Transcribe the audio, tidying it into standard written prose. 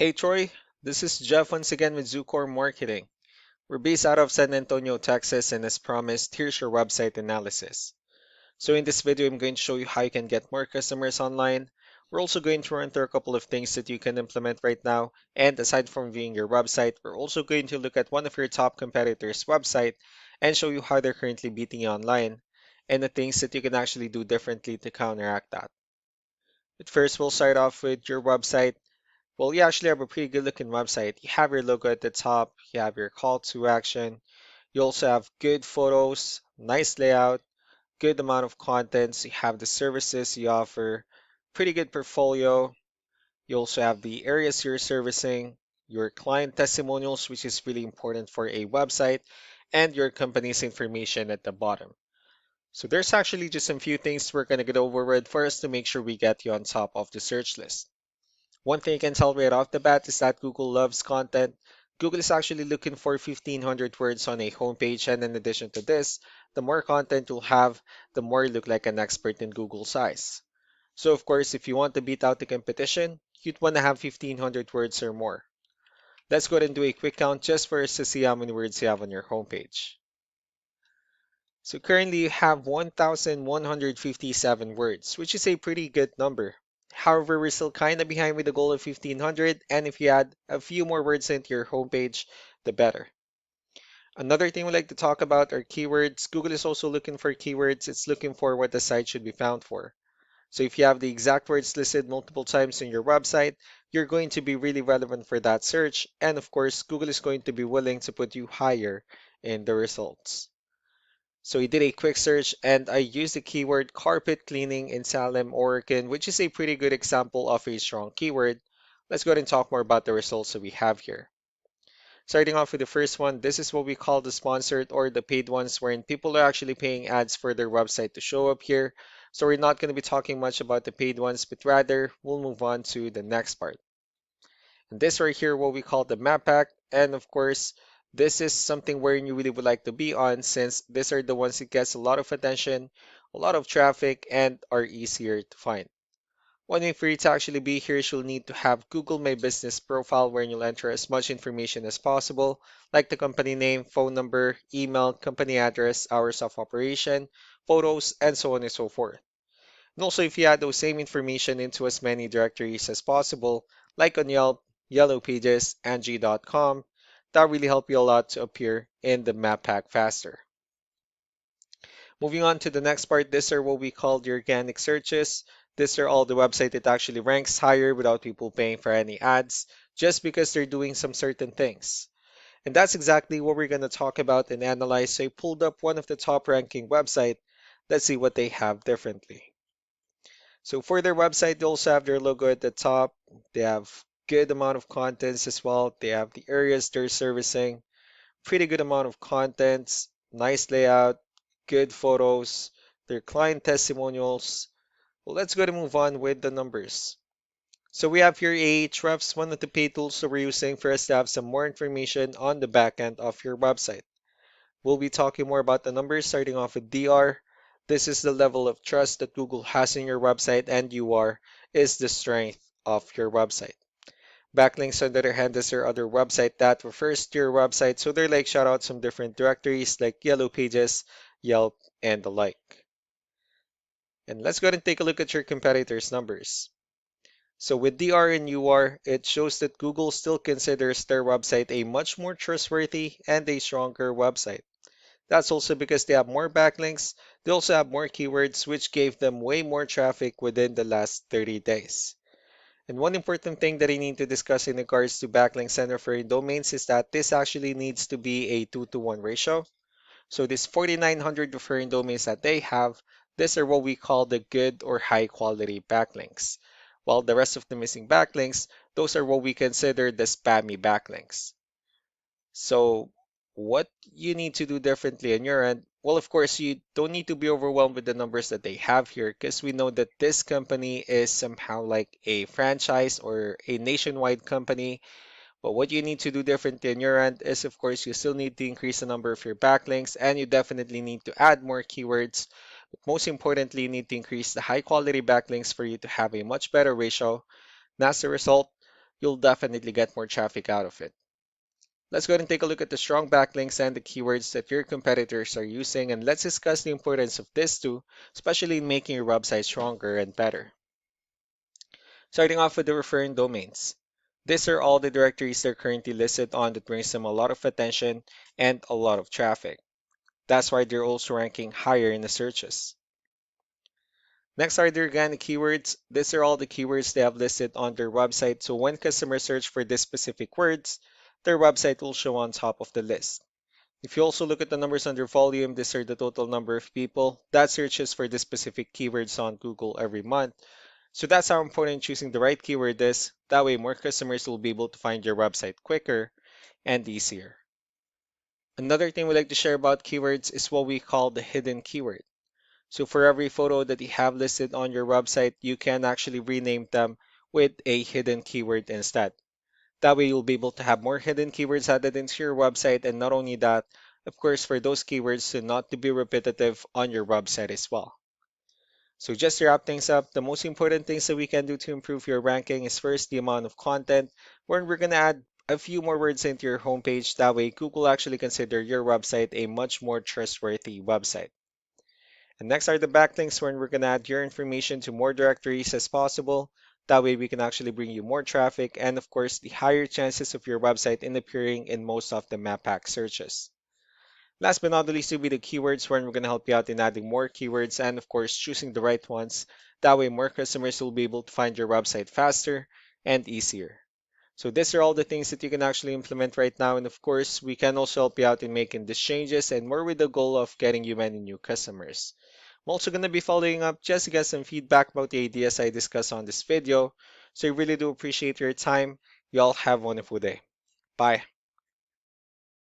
Hey Troy, this is Jeff once again with Zucor Marketing. We're based out of San Antonio, Texas, and as promised, here's your website analysis. So in this video, I'm going to show you how you can get more customers online. We're also going to run through a couple of things that you can implement right now. And aside from viewing your website, we're also going to look at one of your top competitors' website and show you how they're currently beating you online and the things that you can actually do differently to counteract that. But first, we'll start off with your website. Well, you actually have a pretty good looking website. You have your logo at the top, you have your call to action, you also have good photos, nice layout, good amount of contents, you have the services you offer, pretty good portfolio. You also have the areas you're servicing, your client testimonials, which is really important for a website, and your company's information at the bottom. So there's actually just some few things we're going to get over with first to make sure we get you on top of the search list. One thing you can tell right off the bat is that Google loves content. Google is actually looking for 1,500 words on a homepage, and in addition to this, the more content you'll have, the more you look like an expert in Google's eyes. So, of course, if you want to beat out the competition, you'd want to have 1,500 words or more. Let's go ahead and do a quick count just for us to see how many words you have on your homepage. So currently you have 1,157 words, which is a pretty good number. However, we're still kind of behind with the goal of 1,500, and if you add a few more words into your homepage, the better. Another thing we like to talk about are keywords. Google is also looking for keywords. It's looking for what the site should be found for. So if you have the exact words listed multiple times in your website, you're going to be really relevant for that search. And of course, Google is going to be willing to put you higher in the results. So we did a quick search and I used the keyword carpet cleaning in Salem, Oregon, which is a pretty good example of a strong keyword. Let's go ahead and talk more about the results that we have here. Starting off with the first one, this is what we call the sponsored or the paid ones, wherein people are actually paying ads for their website to show up here. So we're not going to be talking much about the paid ones, but rather we'll move on to the next part. And this right here, what we call the map pack. And of course, this is something where you really would like to be on since these are the ones that gets a lot of attention, a lot of traffic, and are easier to find. One way for you to actually be here is you'll need to have Google My Business profile where you'll enter as much information as possible, like the company name, phone number, email, company address, hours of operation, photos, and so on and so forth. And also, if you add those same information into as many directories as possible, like on Yelp, Yellow Pages, Angie.com, that really help you a lot to appear in the map pack faster. Moving on to the next part, these are what we call the organic searches. These are all the website that actually ranks higher without people paying for any ads, just because they're doing some certain things. And that's exactly what we're going to talk about and analyze. So I pulled up one of the top ranking website. Let's see what they have differently. So for their website, they also have their logo at the top. They have good amount of contents as well. They have the areas they're servicing, pretty good amount of contents, nice layout, good photos, their client testimonials. Well, let's go to move on with the numbers. So we have here Ahrefs, one of the paid tools that we're using for us to have some more information on the back end of your website. We'll be talking more about the numbers starting off with DR. This is the level of trust that Google has in your website, and UR is the strength of your website. Backlinks, on the other hand, is your other website that refers to your website, so they're like shout out some different directories like Yellow Pages, Yelp, and the like. And let's go ahead and take a look at your competitors' numbers. So with DR and UR, it shows that Google still considers their website a much more trustworthy and a stronger website. That's also because they have more backlinks, they also have more keywords, which gave them way more traffic within the last 30 days. And one important thing that I need to discuss in regards to backlinks and referring domains is that this actually needs to be a 2-to-1 ratio. So this 4,900 referring domains that they have, these are what we call the good or high quality backlinks. While the rest of the missing backlinks, those are what we consider the spammy backlinks. So what you need to do differently on your end, well, of course, you don't need to be overwhelmed with the numbers that they have here because we know that this company is somehow like a franchise or a nationwide company. But what you need to do differently on your end is, of course, you still need to increase the number of your backlinks and you definitely need to add more keywords. But most importantly, you need to increase the high quality backlinks for you to have a much better ratio. And as a result, you'll definitely get more traffic out of it. Let's go ahead and take a look at the strong backlinks and the keywords that your competitors are using, and let's discuss the importance of this too, especially in making your website stronger and better. Starting off with the referring domains. These are all the directories that are currently listed on that brings them a lot of attention and a lot of traffic. That's why they're also ranking higher in the searches. Next are the organic keywords. These are all the keywords they have listed on their website, so when customers search for these specific words, their website will show on top of the list. If you also look at the numbers under volume, these are the total number of people that searches for the specific keywords on Google every month. So that's how important choosing the right keyword is. That way, more customers will be able to find your website quicker and easier. Another thing we like to share about keywords is what we call the hidden keyword. So for every photo that you have listed on your website, you can actually rename them with a hidden keyword instead. That way you'll be able to have more hidden keywords added into your website, and not only that, of course, for those keywords to not to be repetitive on your website as well. So just to wrap things up, the most important things that we can do to improve your ranking is first the amount of content, where we're going to add a few more words into your homepage. That way Google actually consider your website a much more trustworthy website. And next are the backlinks, where we're going to add your information to more directories as possible. That way we can actually bring you more traffic and of course the higher chances of your website in appearing in most of the map pack searches. Last but not the least will be the keywords, where we're going to help you out in adding more keywords and of course choosing the right ones. That way more customers will be able to find your website faster and easier. So these are all the things that you can actually implement right now, and of course we can also help you out in making these changes and more with the goal of getting you many new customers. I'm also going to be following up just to get some feedback about the ideas I discussed on this video. So I really do appreciate your time. Y'all have a wonderful day. Bye.